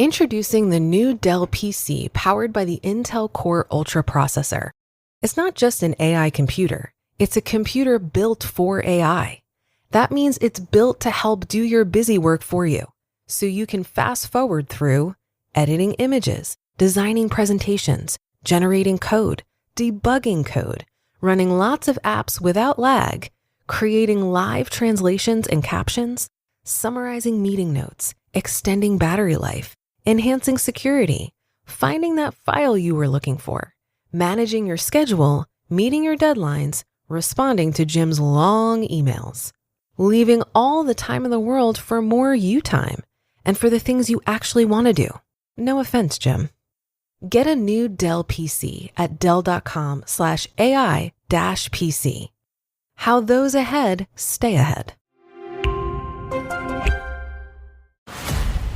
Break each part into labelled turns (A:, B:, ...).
A: Introducing the new Dell PC powered by the Intel Core Ultra processor. It's not just an AI computer, it's a computer built for AI. That means it's built to help do your busy work for you, so you can fast forward through editing images, designing presentations, generating code, debugging code, running lots of apps without lag, creating live translations and captions, summarizing meeting notes, extending battery life, enhancing security, finding that file you were looking for, managing your schedule, meeting your deadlines, responding to Jim's long emails, leaving all the time in the world for more you time and for the things you actually want to do. No offense, Jim. Get a new Dell PC at dell.com/AI-PC. How those ahead stay ahead.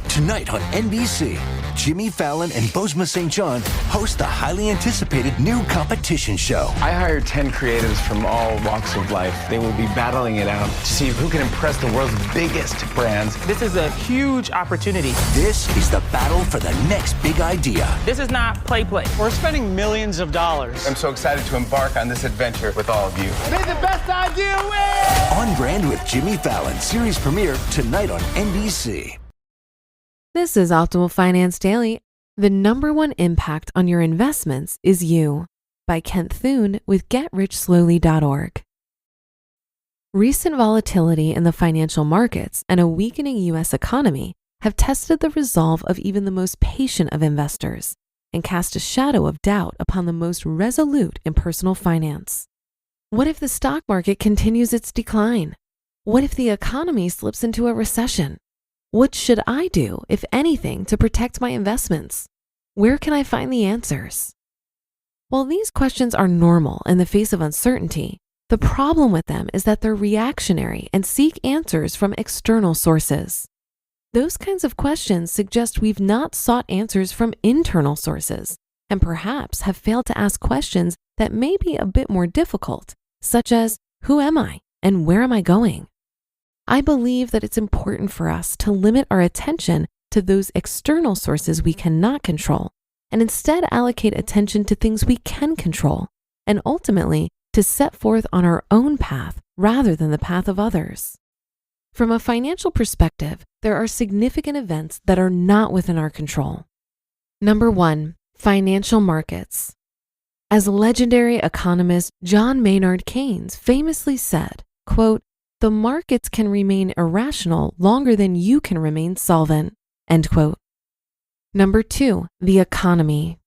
B: Tonight on NBC, Jimmy Fallon and Bozoma St. John host the highly anticipated new competition show.
C: I hired 10 creatives from all walks of life. They will be battling it out to see who can impress the world's biggest brands.
D: This is a huge opportunity.
B: This is the battle for the next big idea.
D: This is not play.
E: We're spending millions of dollars.
C: I'm so excited to embark on this adventure with all of you.
E: May the best idea win!
B: On Brand with Jimmy Fallon, series premiere tonight on NBC.
A: This is Optimal Finance Daily. The number one impact on your investments is you, by Kent Thune with GetRichSlowly.org. Recent volatility in the financial markets and a weakening U.S. economy have tested the resolve of even the most patient of investors and cast a shadow of doubt upon the most resolute in personal finance. What if the stock market continues its decline? What if the economy slips into a recession? What should I do, if anything, to protect my investments? Where can I find the answers? While these questions are normal in the face of uncertainty, the problem with them is that they're reactionary and seek answers from external sources. Those kinds of questions suggest we've not sought answers from internal sources and perhaps have failed to ask questions that may be a bit more difficult, such as, who am I and where am I going? I believe that it's important for us to limit our attention to those external sources we cannot control and instead allocate attention to things we can control and ultimately to set forth on our own path rather than the path of others. From a financial perspective, there are significant events that are not within our control. Number 1, financial markets. As legendary economist John Maynard Keynes famously said, quote, "The markets can remain irrational longer than you can remain solvent," end quote. Number 2, the economy.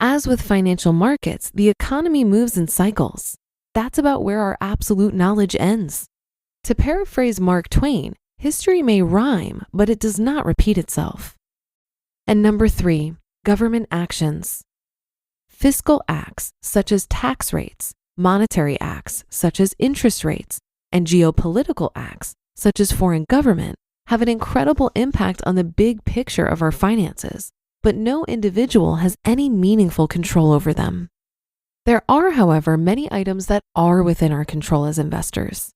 A: As with financial markets, the economy moves in cycles. That's about where our absolute knowledge ends. To paraphrase Mark Twain, history may rhyme, but it does not repeat itself. And number 3, government actions. Fiscal acts such as tax rates, monetary acts such as interest rates, and geopolitical acts, such as foreign government, have an incredible impact on the big picture of our finances, but no individual has any meaningful control over them. There are, however, many items that are within our control as investors.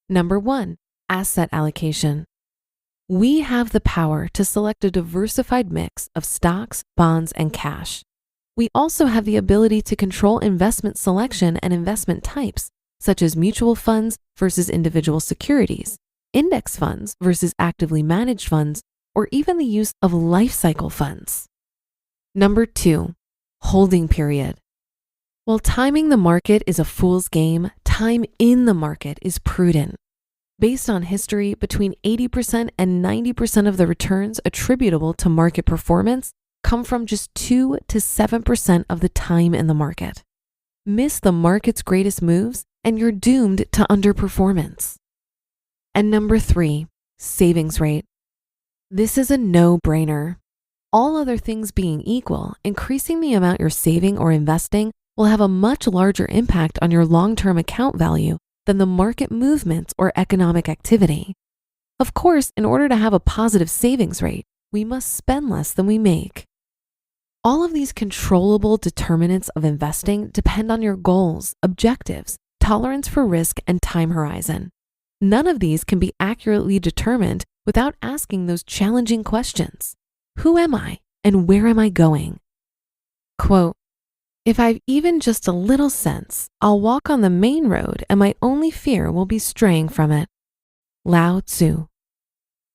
A: Number 1, asset allocation. We have the power to select a diversified mix of stocks, bonds, and cash. We also have the ability to control investment selection and investment types, such as mutual funds versus individual securities, index funds versus actively managed funds, or even the use of life cycle funds. Number 2, holding period. While timing the market is a fool's game, time in the market is prudent. Based on history, between 80% and 90% of the returns attributable to market performance come from just 2 to 7% of the time in the market. Miss the market's greatest moves, and you're doomed to underperformance. And number 3, savings rate. This is a no-brainer. All other things being equal, increasing the amount you're saving or investing will have a much larger impact on your long-term account value than the market movements or economic activity. Of course, in order to have a positive savings rate, we must spend less than we make. All of these controllable determinants of investing depend on your goals, objectives, tolerance for risk, and time horizon. None of these can be accurately determined without asking those challenging questions. Who am I and where am I going? Quote, if I've even just a little sense, I'll walk on the main road and my only fear will be straying from it. Lao Tzu.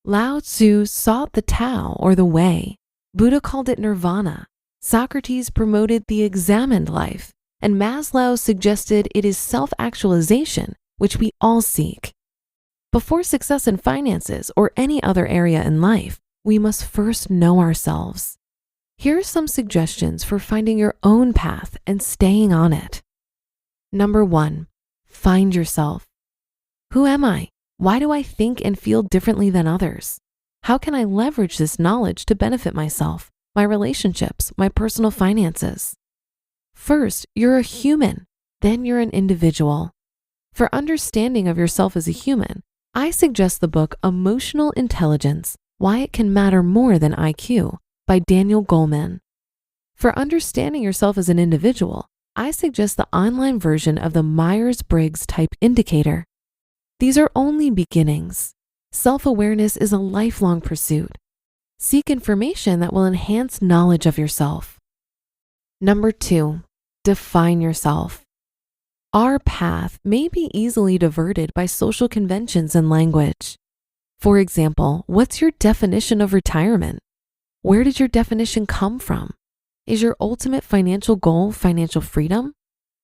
A: Lao Tzu sought the Tao or the way. Buddha called it nirvana. Socrates promoted the examined life, and Maslow suggested it is self-actualization, which we all seek. Before success in finances or any other area in life, we must first know ourselves. Here are some suggestions for finding your own path and staying on it. Number 1, find yourself. Who am I? Why do I think and feel differently than others? How can I leverage this knowledge to benefit myself, my relationships, my personal finances? First, you're a human, then you're an individual. For understanding of yourself as a human, I suggest the book Emotional Intelligence, Why It Can Matter More Than IQ by Daniel Goleman. For understanding yourself as an individual, I suggest the online version of the Myers-Briggs Type Indicator. These are only beginnings. Self-awareness is a lifelong pursuit. Seek information that will enhance knowledge of yourself. Number 2, define yourself. Our path may be easily diverted by social conventions and language. For example, what's your definition of retirement? Where did your definition come from? Is your ultimate financial goal financial freedom?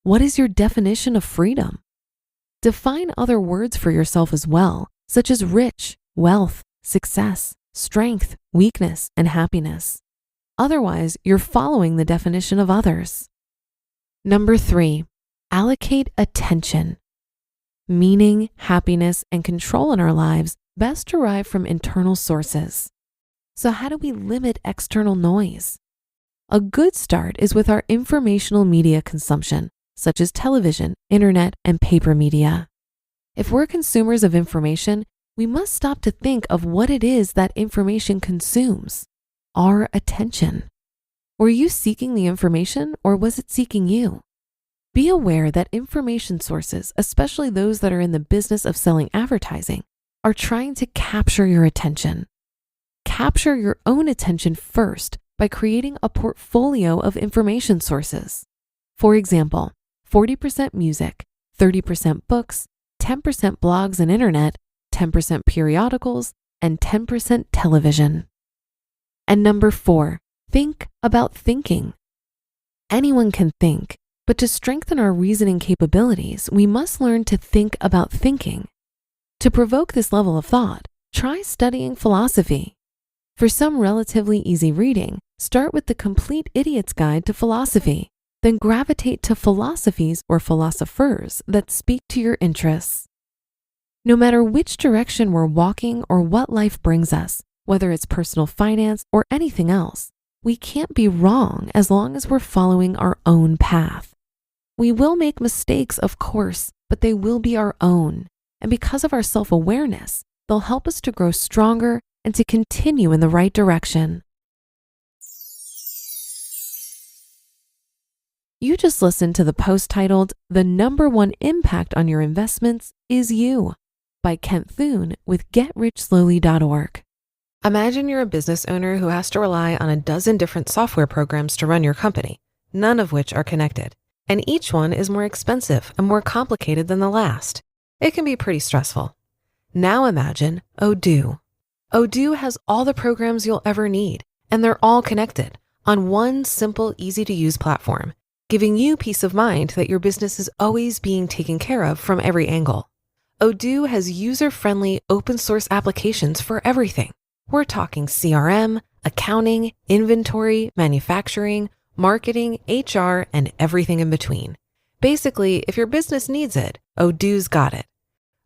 A: What is your definition of freedom? Define other words for yourself as well, such as rich, wealth, success, strength, weakness, and happiness. Otherwise, you're following the definition of others. Number 3, allocate attention. Meaning, happiness, and control in our lives best derive from internal sources. So how do we limit external noise? A good start is with our informational media consumption, such as television, internet, and paper media. If we're consumers of information, we must stop to think of what it is that information consumes. Our attention. Were you seeking the information or was it seeking you? Be aware that information sources, especially those that are in the business of selling advertising, are trying to capture your attention. Capture your own attention first by creating a portfolio of information sources. For example, 40% music, 30% books, 10% blogs and internet, 10% periodicals, and 10% television. And number 4, think about thinking. Anyone can think, but to strengthen our reasoning capabilities, we must learn to think about thinking. To provoke this level of thought, try studying philosophy. For some relatively easy reading, start with the Complete Idiot's Guide to Philosophy, then gravitate to philosophies or philosophers that speak to your interests. No matter which direction we're walking or what life brings us, whether it's personal finance or anything else, we can't be wrong as long as we're following our own path. We will make mistakes, of course, but they will be our own. And because of our self-awareness, they'll help us to grow stronger and to continue in the right direction. You just listened to the post titled, "The Number One Impact on Your Investments is You" by Kent Thune with GetRichSlowly.org. Imagine you're a business owner who has to rely on a dozen different software programs to run your company, none of which are connected, and each one is more expensive and more complicated than the last. It can be pretty stressful. Now imagine Odoo. Odoo has all the programs you'll ever need, and they're all connected on one simple, easy-to-use platform, giving you peace of mind that your business is always being taken care of from every angle. Odoo has user-friendly open-source applications for everything. We're talking CRM, accounting, inventory, manufacturing, marketing, HR, and everything in between. Basically, if your business needs it, Odoo's got it.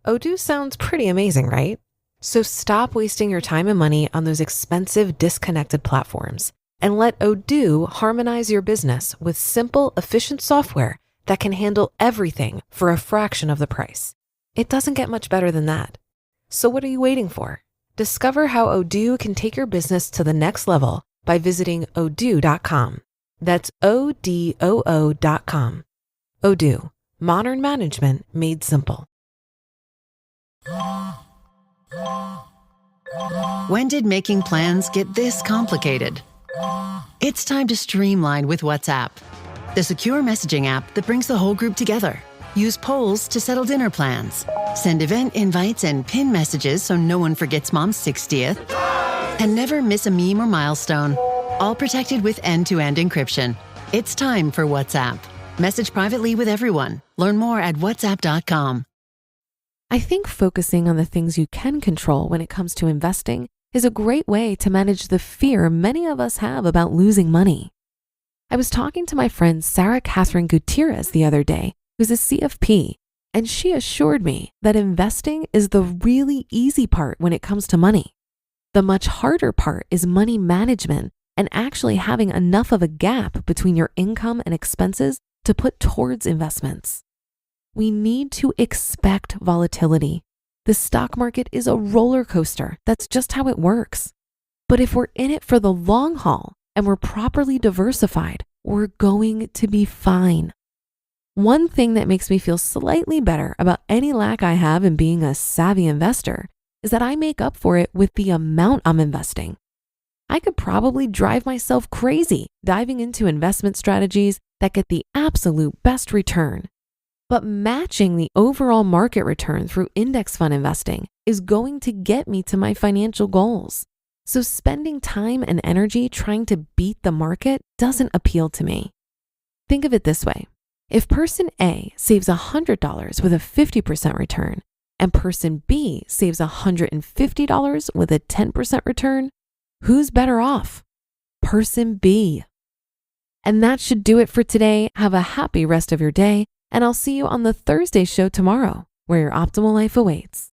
A: Odoo sounds pretty amazing, right? So stop wasting your time and money on those expensive, disconnected platforms and let Odoo harmonize your business with simple, efficient software that can handle everything for a fraction of the price. It doesn't get much better than that. So what are you waiting for? Discover how Odoo can take your business to the next level by visiting odoo.com. That's ODOO.com. Odoo, modern management made simple.
F: When did making plans get this complicated? It's time to streamline with WhatsApp, the secure messaging app that brings the whole group together. Use polls to settle dinner plans. Send event invites and pin messages so no one forgets Mom's 60th. And never miss a meme or milestone. All protected with end-to-end encryption. It's time for WhatsApp. Message privately with everyone. Learn more at whatsapp.com.
A: I think focusing on the things you can control when it comes to investing is a great way to manage the fear many of us have about losing money. I was talking to my friend Sarah Catherine Gutierrez the other day, who's a CFP, and she assured me that investing is the really easy part when it comes to money. The much harder part is money management and actually having enough of a gap between your income and expenses to put towards investments. We need to expect volatility. The stock market is a roller coaster. That's just how it works. But if we're in it for the long haul and we're properly diversified, we're going to be fine. One thing that makes me feel slightly better about any lack I have in being a savvy investor is that I make up for it with the amount I'm investing. I could probably drive myself crazy diving into investment strategies that get the absolute best return. But matching the overall market return through index fund investing is going to get me to my financial goals. So spending time and energy trying to beat the market doesn't appeal to me. Think of it this way. If person A saves $100 with a 50% return and person B saves $150 with a 10% return, who's better off? Person B. And that should do it for today. Have a happy rest of your day, and I'll see you on the Thursday show tomorrow, where your optimal life awaits.